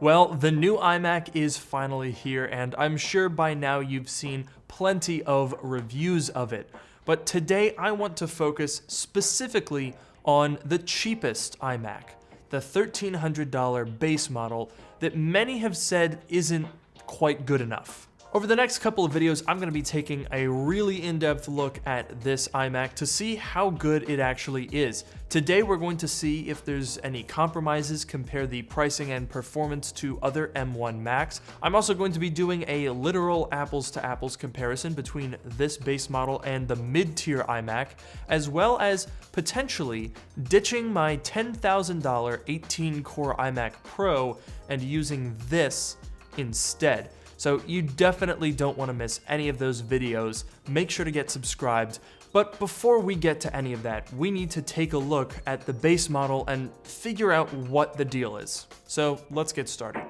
Well, the new iMac is finally here, and I'm sure by now you've seen plenty of reviews of it. But today I want to focus specifically on the cheapest iMac, the $1,300 base model that many have said isn't quite good enough. Over the next couple of videos, I'm going to be taking a really in-depth look at this iMac to see how good it actually is. Today, we're going to see if there's any compromises, compare the pricing and performance to other M1 Macs. I'm also going to be doing a literal apples-to-apples comparison between this base model and the mid-tier iMac, as well as potentially ditching my $10,000 18-core iMac Pro and using this instead. So you definitely don't want to miss any of those videos. Make sure to get subscribed. But before we get to any of that, we need to take a look at the base model and figure out what the deal is. So let's get started.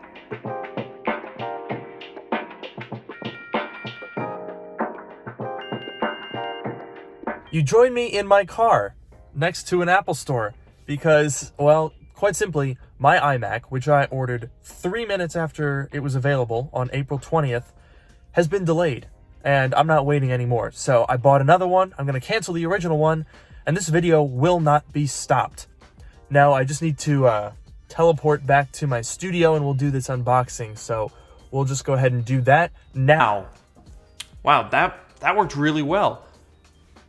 You join me in my car next to an Apple store because, well, quite simply, my iMac, which I ordered 3 minutes after it was available on April 20th, has been delayed, and I'm not waiting anymore. So I bought another one, I'm gonna cancel the original one, and this video will not be stopped. Now I just need to teleport back to my studio and we'll do this unboxing, so we'll just go ahead and do that now. Wow, that worked really well.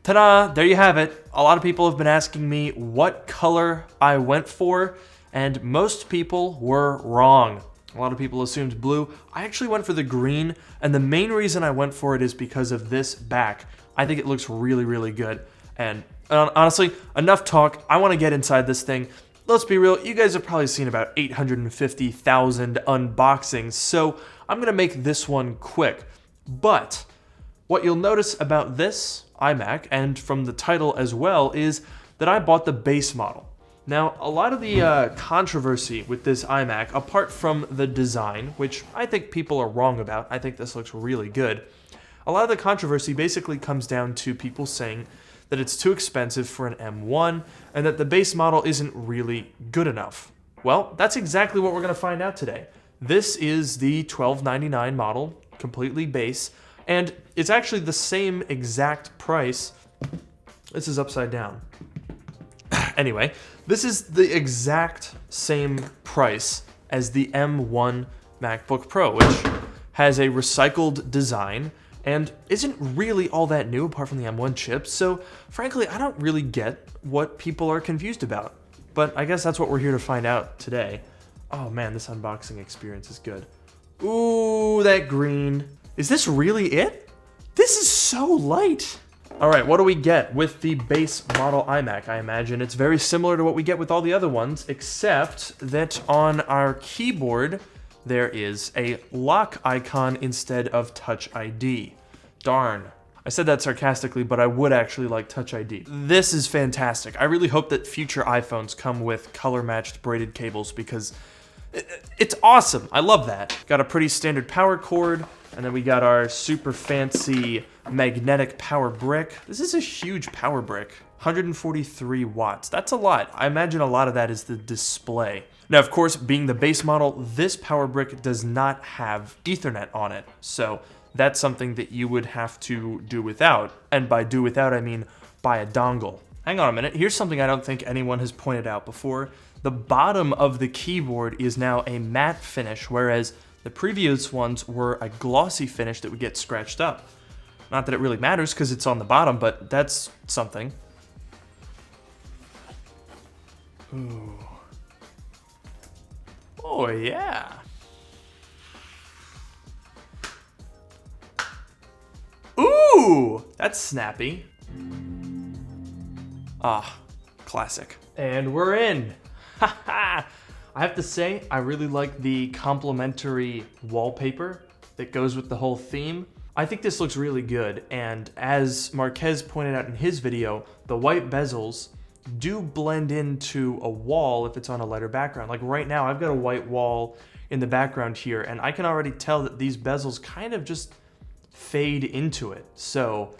Ta-da, there you have it. A lot of people have been asking me what color I went for, and most people were wrong. A lot of people assumed blue. I actually went for the green, and the main reason I went for it is because of this back. I think it looks really, really good. And honestly, enough talk. I want to get inside this thing. Let's be real, you guys have probably seen about 850,000 unboxings, so I'm going to make this one quick. But what you'll notice about this iMac, and from the title as well, is that I bought the base model. Now, a lot of the controversy with this iMac, apart from the design, which I think people are wrong about, I think this looks really good, a lot of the controversy basically comes down to people saying that it's too expensive for an M1 and that the base model isn't really good enough. Well, that's exactly what we're going to find out today. This is the $1,299 model, completely base, and it's actually the same exact price. This is upside down. Anyway, this is the exact same price as the M1 MacBook Pro, which has a recycled design and isn't really all that new apart from the M1 chips. So frankly, I don't really get what people are confused about. But I guess that's what we're here to find out today. Oh man, this unboxing experience is good. Ooh, that green. Is this really it? This is so light. All right, what do we get with the base model iMac? I imagine it's very similar to what we get with all the other ones, except that on our keyboard, there is a lock icon instead of Touch ID. Darn. I said that sarcastically, but I would actually like Touch ID. This is fantastic. I really hope that future iPhones come with color-matched braided cables because it's awesome. I love that. Got a pretty standard power cord, and then we got our super fancy magnetic power brick. This is a huge power brick, 143 watts. That's a lot. I imagine a lot of that is the display. Now, of course, being the base model, this power brick does not have Ethernet on it. So that's something that you would have to do without. And by do without, I mean buy a dongle. Hang on a minute. Here's something I don't think anyone has pointed out before. The bottom of the keyboard is now a matte finish, whereas the previous ones were a glossy finish that would get scratched up. Not that it really matters because it's on the bottom, but that's something. Ooh. Oh yeah. Ooh, that's snappy. Ah, classic. And we're in. Haha. I have to say, I really like the complementary wallpaper that goes with the whole theme. I think this looks really good, and as Marquez pointed out in his video, the white bezels do blend into a wall if it's on a lighter background. Like right now, I've got a white wall in the background here, and I can already tell that these bezels kind of just fade into it. So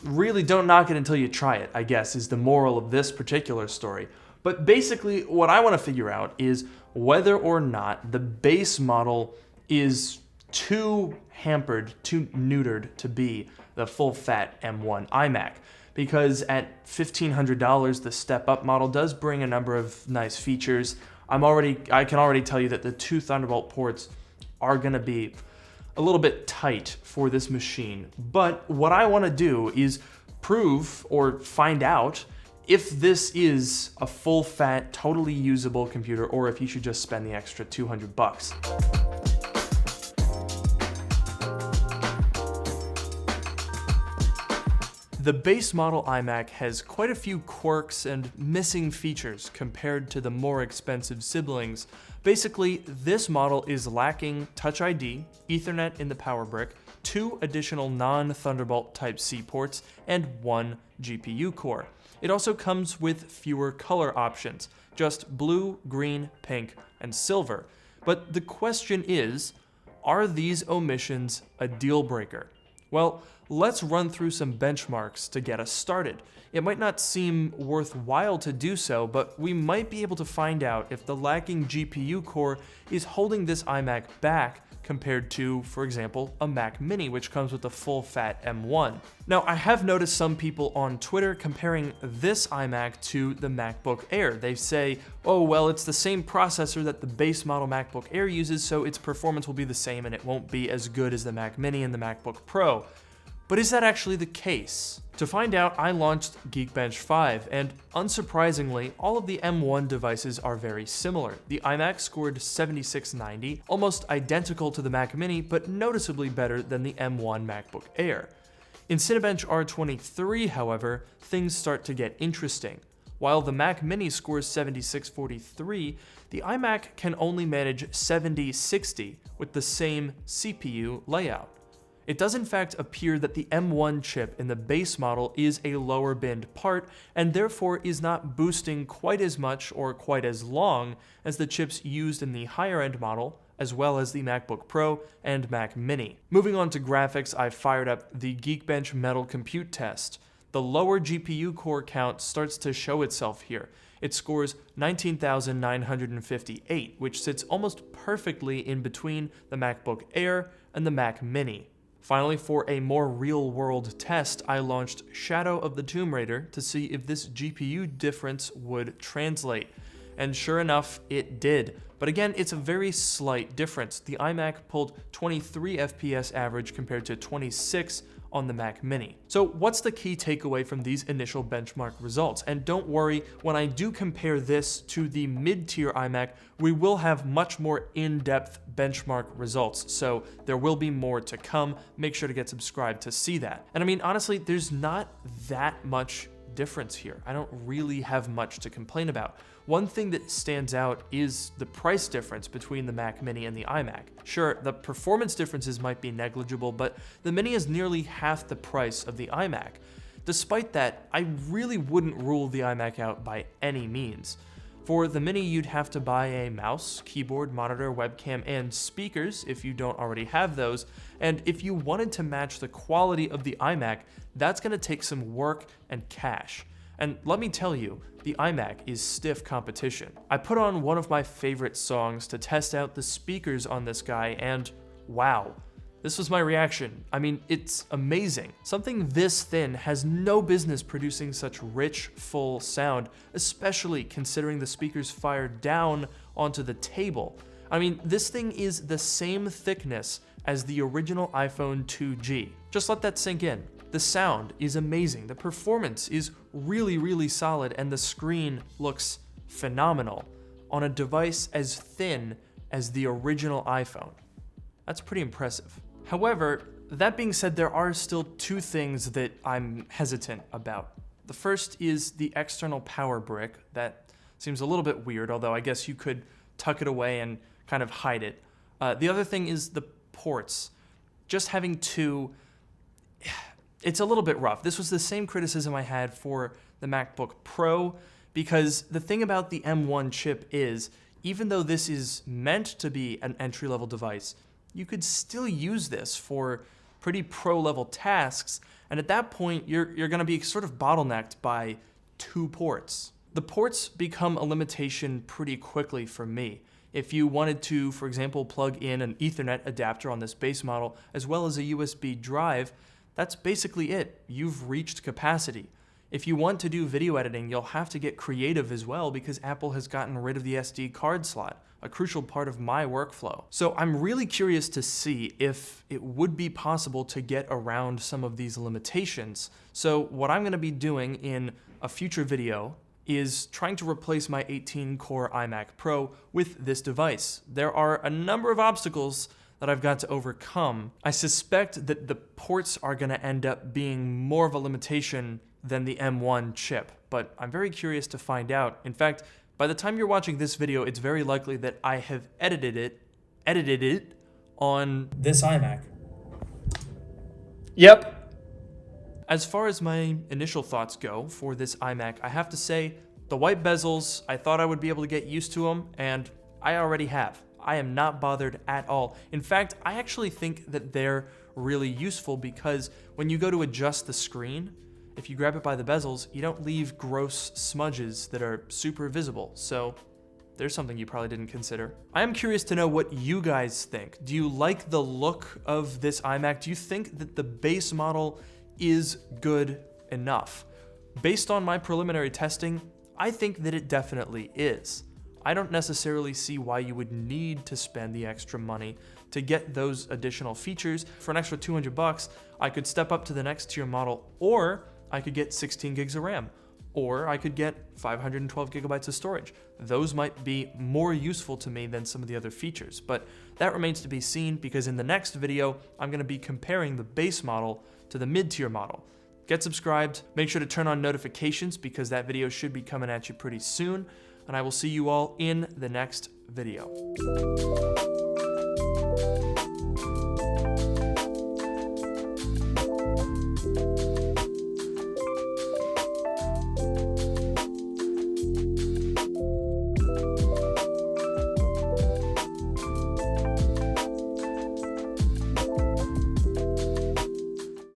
really don't knock it until you try it, I guess, is the moral of this particular story. But basically, what I want to figure out is whether or not the base model is too hampered, too neutered to be the full-fat M1 iMac. Because at $1,500, the step-up model does bring a number of nice features. I can already tell you that the two Thunderbolt ports are going to be a little bit tight for this machine. But what I want to do is prove or find out if this is a full-fat, totally usable computer, or if you should just spend the extra $200. The base model iMac has quite a few quirks and missing features compared to the more expensive siblings. Basically, this model is lacking Touch ID, Ethernet in the power brick, 2 additional non-Thunderbolt Type-C ports, and 1 GPU core. It also comes with fewer color options, just blue, green, pink, and silver. But the question is, are these omissions a deal breaker? Well, let's run through some benchmarks to get us started. It might not seem worthwhile to do so, but we might be able to find out if the lacking GPU core is holding this iMac back compared to, for example, a Mac Mini, which comes with a full-fat M1. Now, I have noticed some people on Twitter comparing this iMac to the MacBook Air. They say, oh, well, it's the same processor that the base model MacBook Air uses, so its performance will be the same and it won't be as good as the Mac Mini and the MacBook Pro. But is that actually the case? To find out, I launched Geekbench 5, and unsurprisingly, all of the M1 devices are very similar. The iMac scored 7690, almost identical to the Mac Mini, but noticeably better than the M1 MacBook Air. In Cinebench R23, however, things start to get interesting. While the Mac Mini scores 7643, the iMac can only manage 7060 with the same CPU layout. It does in fact appear that the M1 chip in the base model is a lower binned part and therefore is not boosting quite as much or quite as long as the chips used in the higher end model, as well as the MacBook Pro and Mac Mini. Moving on to graphics, I fired up the Geekbench Metal Compute test. The lower GPU core count starts to show itself here. It scores 19,958, which sits almost perfectly in between the MacBook Air and the Mac Mini. Finally, for a more real-world test, I launched Shadow of the Tomb Raider to see if this GPU difference would translate. And sure enough, it did. But again, it's a very slight difference. The iMac pulled 23 FPS average compared to 26 on the Mac Mini. So what's the key takeaway from these initial benchmark results? And don't worry, when I do compare this to the mid-tier iMac, we will have much more in-depth benchmark results, so there will be more to come. Make sure to get subscribed to see that. And I mean, honestly, there's not that much difference here. I don't really have much to complain about. One thing that stands out is the price difference between the Mac Mini and the iMac. Sure, the performance differences might be negligible, but the Mini is nearly half the price of the iMac. Despite that, I really wouldn't rule the iMac out by any means. For the Mini, you'd have to buy a mouse, keyboard, monitor, webcam, and speakers if you don't already have those, and if you wanted to match the quality of the iMac, that's going to take some work and cash. And let me tell you, the iMac is stiff competition. I put on one of my favorite songs to test out the speakers on this guy, and wow, this was my reaction. I mean, it's amazing. Something this thin has no business producing such rich, full sound, especially considering the speakers fire down onto the table. I mean, this thing is the same thickness as the original iPhone 2G. Just let that sink in. The sound is amazing, the performance is really, really solid, and the screen looks phenomenal on a device as thin as the original iPhone. That's pretty impressive. However, that being said, there are still two things that I'm hesitant about. The first is the external power brick. That seems a little bit weird, although I guess you could tuck it away and kind of hide it. The other thing is the ports. Just having two, it's a little bit rough. This was the same criticism I had for the MacBook Pro, because the thing about the M1 chip is, even though this is meant to be an entry-level device, you could still use this for pretty pro-level tasks, and at that point, you're going to be sort of bottlenecked by two ports. The ports become a limitation pretty quickly for me. If you wanted to, for example, plug in an Ethernet adapter on this base model, as well as a USB drive, that's basically it. You've reached capacity. If you want to do video editing, you'll have to get creative as well because Apple has gotten rid of the SD card slot, a crucial part of my workflow. So I'm really curious to see if it would be possible to get around some of these limitations. So what I'm going to be doing in a future video is trying to replace my 18-core iMac Pro with this device. There are a number of obstacles that I've got to overcome. I suspect that the ports are going to end up being more of a limitation than the M1 chip, but I'm very curious to find out. In fact, by the time you're watching this video, it's very likely that I have edited it on this iMac. Yep. As far as my initial thoughts go for this iMac, I have to say the white bezels, I thought I would be able to get used to them, and I already have. I am not bothered at all. In fact, I actually think that they're really useful because when you go to adjust the screen, if you grab it by the bezels, you don't leave gross smudges that are super visible. So there's something you probably didn't consider. I am curious to know what you guys think. Do you like the look of this iMac? Do you think that the base model is good enough? Based on my preliminary testing, I think that it definitely is. I don't necessarily see why you would need to spend the extra money to get those additional features. For an extra $200, I could step up to the next tier model, or I could get 16 gigs of RAM, or I could get 512 gigabytes of storage. Those might be more useful to me than some of the other features, but that remains to be seen because in the next video, I'm going to be comparing the base model to the mid-tier model. Get subscribed, make sure to turn on notifications because that video should be coming at you pretty soon, and I will see you all in the next video.